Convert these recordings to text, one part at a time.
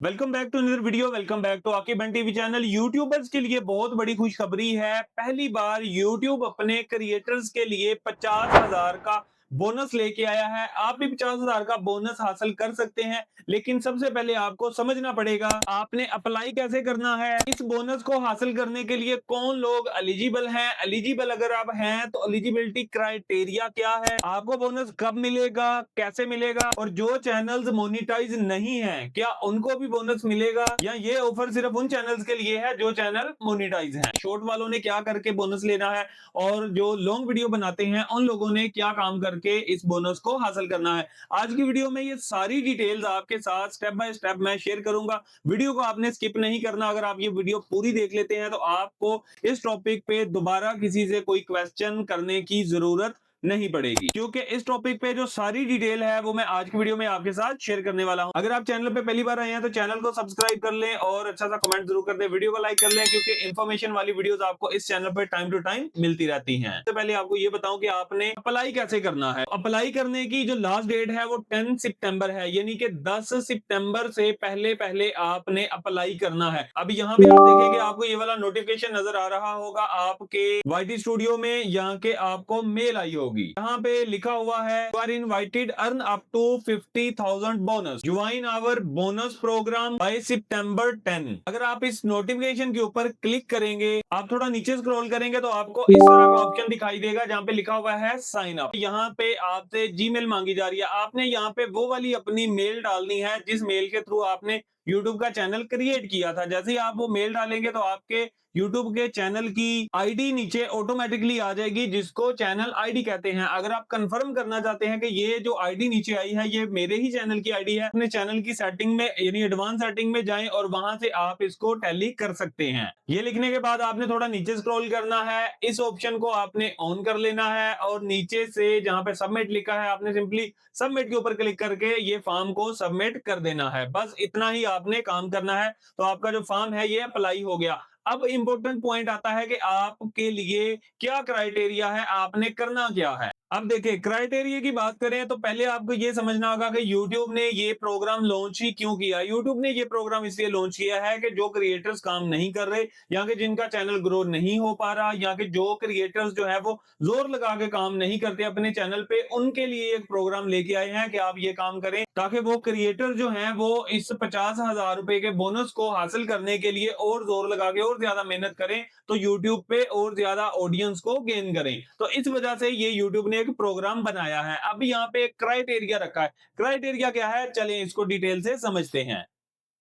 Welcome back to another video. Welcome back to आके बन TV channel. YouTubers के लिए बहुत बड़ी खुशखबरी है। पहली बार यूट्यूब अपने क्रिएटर्स के लिए 50,000 का बोनस लेके आया है। आप भी 50,000 का बोनस हासिल कर सकते हैं, लेकिन सबसे पहले आपको समझना पड़ेगा आपने अप्लाई कैसे करना है। इस बोनस को हासिल करने के लिए कौन लोग एलिजिबल हैं। एलिजिबल अगर आप हैं तो एलिजिबिलिटी क्राइटेरिया क्या है, आपको बोनस कब मिलेगा, कैसे मिलेगा, और जो चैनल्स मोनिटाइज नहीं है क्या उनको भी बोनस मिलेगा, या ये ऑफर सिर्फ उन चैनल्स के लिए है जो चैनल मोनिटाइज हैं। शॉर्ट वालों ने क्या करके बोनस लेना है और जो लॉन्ग वीडियो बनाते हैं उन लोगों ने क्या काम करके इस बोनस को हासिल करना है। आज की वीडियो में ये सारी डिटेल्स आपके साथ स्टेप बाय स्टेप मैं शेयर करूंगा। वीडियो को आपने स्किप नहीं करना। अगर आप ये वीडियो पूरी देख लेते हैं तो आपको इस टॉपिक पे दोबारा किसी से कोई क्वेश्चन करने की जरूरत नहीं पड़ेगी, क्योंकि इस टॉपिक पे जो सारी डिटेल है वो मैं आज की वीडियो में आपके साथ शेयर करने वाला हूं। अगर आप चैनल पे पहली बार आए हैं तो चैनल को सब्सक्राइब कर लें और अच्छा सा कमेंट जरूर कर दें, वीडियो को लाइक कर लें, क्योंकि इंफॉर्मेशन वाली वीडियोस आपको इस चैनल पे टाइम टू टाइम मिलती रहती हैं। तो पहले आपको ये बताऊं कि आपने अप्लाई कैसे करना है। अप्लाई करने की जो लास्ट डेट है वो 10 सितंबर है, यानी कि 10 सितंबर से पहले पहले आपने अप्लाई करना है। अब यहाँ पे आप देखेंगे आपको ये वाला नोटिफिकेशन नजर आ रहा होगा आपके वाईटी स्टूडियो में, यहाँ के आपको मेल आई होगी। यहाँ पे लिखा हुआ है you are invited earn up to 50,000 bonus, join our bonus program by September 10। अगर आप इस नोटिफिकेशन के ऊपर क्लिक करेंगे, आप थोड़ा नीचे स्क्रॉल करेंगे तो आपको इस तरह का ऑप्शन दिखाई देगा जहाँ पे लिखा हुआ है साइन अप। यहाँ पे आपसे जीमेल मांगी जा रही है। आपने यहाँ पे वो वाली अपनी मेल डालनी है जिस मेल के थ्रू आपने यूट्यूब का चैनल क्रिएट किया था। जैसे ही आप वो मेल डालेंगे तो आपके यूट्यूब के चैनल की आईडी नीचे ऑटोमेटिकली आ जाएगी, जिसको चैनल आईडी कहते हैं। अगर आप कंफर्म करना चाहते हैं कि ये जो आईडी नीचे आई है ये मेरे ही चैनल की आईडी है, अपने चैनल की सेटिंग में यानी एडवांस सेटिंग में जाएं और वहां से आप इसको टैली कर सकते हैं। ये लिखने के बाद आपने थोड़ा नीचे स्क्रॉल करना है, इस ऑप्शन को आपने ऑन कर लेना है और नीचे से जहां पे सबमिट लिखा है आपने सिंपली सबमिट के ऊपर क्लिक करके ये फॉर्म को सबमिट कर देना है। बस इतना ही आपने काम करना है, तो आपका जो फॉर्म है ये अप्लाई हो गया। अब इंपॉर्टेंट पॉइंट आता है कि आपके लिए क्या क्राइटेरिया है, आपने करना क्या है। अब देखिए क्राइटेरिया की बात करें तो पहले आपको ये समझना होगा कि YouTube ने ये प्रोग्राम लॉन्च ही क्यों किया। YouTube ने ये प्रोग्राम इसलिए लॉन्च किया है कि जो क्रिएटर्स काम नहीं कर रहे, या कि जिनका चैनल ग्रो नहीं हो पा रहा, या कि जो क्रिएटर्स जो है वो जोर लगा के काम नहीं करते अपने चैनल पे, उनके लिए एक प्रोग्राम लेके आए हैं कि आप ये काम करें ताकि वो क्रिएटर जो हैं वो इस 50,000 रुपए के बोनस को हासिल करने के लिए और जोर लगा के और ज्यादा मेहनत करें, तो यूट्यूब पे और ज्यादा ऑडियंस को गेन करें। तो इस वजह से ये यूट्यूब ने एक प्रोग्राम बनाया है। अब यहाँ पे एक क्राइटेरिया रखा है। क्राइटेरिया क्या है, चलिए इसको डिटेल से समझते हैं।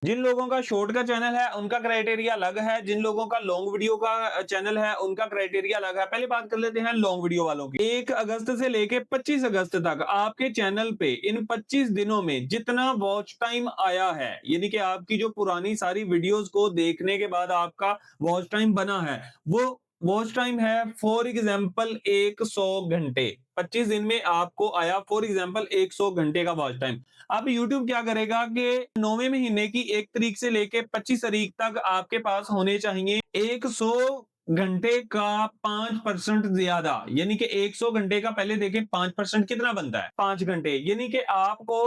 जिन लोगों का शॉर्ट का चैनल है उनका क्राइटेरिया अलग है, जिन लोगों का लॉन्ग वीडियो का चैनल है उनका क्राइटेरिया अलग है। पहले बात कर लेते हैं लॉन्ग वीडियो वालों की। 1 अगस्त से लेके 25 अगस्त तक आपके चैनल पे इन 25 दिनों में जितना वॉच टाइम आया है, यानी कि आपकी जो पुरानी सारी वीडियोस को देखने के बाद आपका वॉच टाइम बना है, वो वॉच टाइम है फॉर एग्जाम्पल 100 घंटे। 25 दिन में आपको आया फॉर एग्जाम्पल 100 घंटे का वॉच टाइम। अब YouTube क्या करेगा कि 9वें महीने की 1 तारीख से लेके 25 तारीख तक आपके पास होने चाहिए 100 घंटे का 5% ज्यादा, यानी कि 100 घंटे का पहले देखें 5% कितना बनता है, 5 घंटे। यानी कि आपको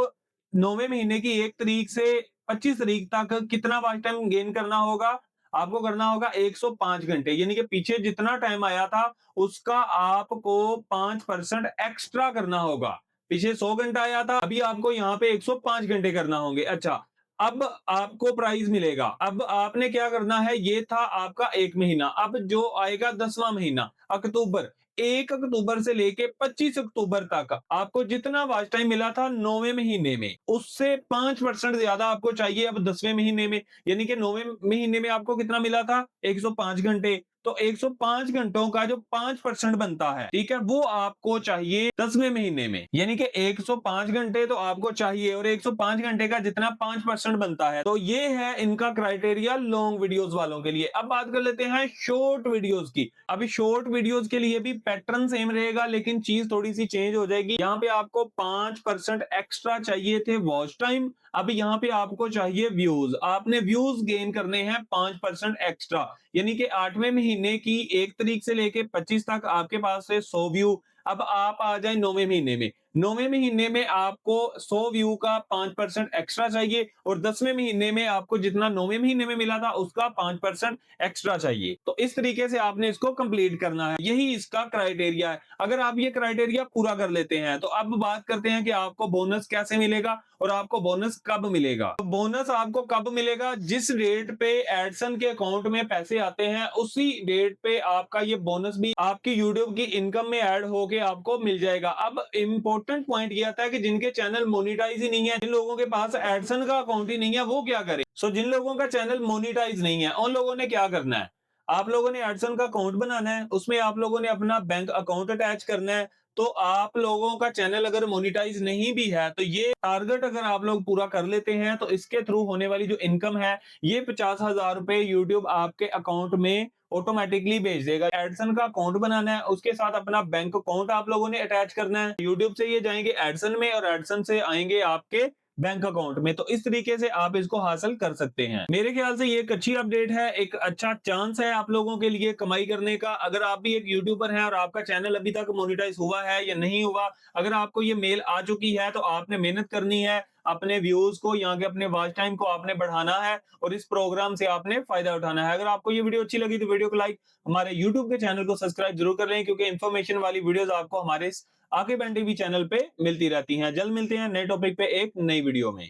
9वें महीने की 1 तारीख से 25 तारीख तक कितना वॉच टाइम गेन करना होगा, आपको करना होगा 105 घंटे। यानी कि पीछे जितना टाइम आया था उसका आपको 5% एक्स्ट्रा करना होगा। पीछे 100 घंटा आया था, अभी आपको यहाँ पे 105 घंटे करना होंगे। अच्छा, अब आपको प्राइस मिलेगा। अब आपने क्या करना है, ये था आपका 1 महीना। अब जो आएगा 10वां महीना अक्टूबर, 1 अक्टूबर से लेके 25 अक्टूबर तक आपको जितना वॉच टाइम मिला था 9वें महीने में, उससे 5% ज्यादा आपको चाहिए अब 10वें महीने में। यानी कि 9वें महीने में आपको कितना मिला था, 105 घंटे। तो 105 घंटों का जो 5% बनता है, ठीक है, वो आपको चाहिए 10वें महीने में। यानी कि 105 घंटे तो आपको चाहिए और 105 घंटे का जितना 5% बनता है। तो ये है इनका क्राइटेरिया लॉन्ग वीडियोस वालों के लिए। अब बात कर लेते हैं शॉर्ट वीडियोस की। अभी शॉर्ट वीडियोस के लिए भी पैटर्न सेम रहेगा, लेकिन चीज थोड़ी सी चेंज हो जाएगी। यहाँ पे आपको 5% एक्स्ट्रा चाहिए थे वॉच टाइम, अभी यहाँ पे आपको चाहिए व्यूज। आपने व्यूज गेन करने हैं 5% एक्स्ट्रा, यानी कि 8वें महीने की 1 तारीख से लेके 25 तक आपके पास है 100 व्यू। अब आप आ जाए 9वें महीने में, 9वें महीने में आपको 100 व्यू का 5% एक्स्ट्रा चाहिए और 10वें महीने में आपको जितना 9वें महीने में मिला था उसका 5% एक्स्ट्रा चाहिए। तो इस तरीके से आपने इसको कंप्लीट करना है। यही इसका क्राइटेरिया है। अगर आप ये क्राइटेरिया पूरा कर लेते हैं तो अब बात करते हैं कि आपको बोनस कैसे मिलेगा और आपको बोनस कब मिलेगा। तो बोनस आपको कब मिलेगा, जिस डेट पे एडसन के अकाउंट में पैसे आते हैं उसी डेट पे आपका ये बोनस भी आपकी यूट्यूब की इनकम में ऐड होके आपको मिल जाएगा। अब इंपॉर्टेंट पॉइंट ये आता है कि जिनके चैनल मोनिटाइज ही नहीं है, जिन लोगों के पास एडसन का अकाउंट ही नहीं है, वो क्या करें। जिन लोगों का चैनल मोनिटाइज नहीं है उन लोगों ने क्या करना है, आप लोगों ने एडसन का अकाउंट बनाना है, उसमें आप लोगों ने अपना बैंक अकाउंट अटैच करना है। तो आप लोगों का चैनल अगर मोनिटाइज नहीं भी है तो ये टारगेट अगर आप लोग पूरा कर लेते हैं तो इसके थ्रू होने वाली जो इनकम है ये 50,000 रुपए यूट्यूब आपके अकाउंट में ऑटोमेटिकली भेज देगा। एडसन का अकाउंट बनाना है, उसके साथ अपना बैंक अकाउंट आप लोगों ने अटैच करना है। यूट्यूब से ये जाएंगे एडसन में और एडसन से आएंगे आपके बैंक अकाउंट में। तो इस तरीके से आप इसको हासिल कर सकते हैं। मेरे ख्याल से ये एक अच्छी अपडेट है, एक अच्छा चांस है आप लोगों के लिए कमाई करने का। अगर आप भी एक यूट्यूबर हैं और आपका चैनल अभी तक मोनेटाइज हुआ है या नहीं हुआ, अगर आपको ये मेल आ चुकी है तो आपने मेहनत करनी है, अपने व्यूज को यहाँ के अपने वॉच टाइम को आपने बढ़ाना है और इस प्रोग्राम से आपने फायदा उठाना है। अगर आपको ये वीडियो अच्छी लगी तो वीडियो को लाइक, हमारे यूट्यूब के चैनल को सब्सक्राइब जरूर कर लें, क्योंकि इन्फॉर्मेशन वाली वीडियोस आपको हमारे इस आके बैन टीवी चैनल पे मिलती रहती हैं। जल्द मिलते हैं नए टॉपिक पे एक नई वीडियो में।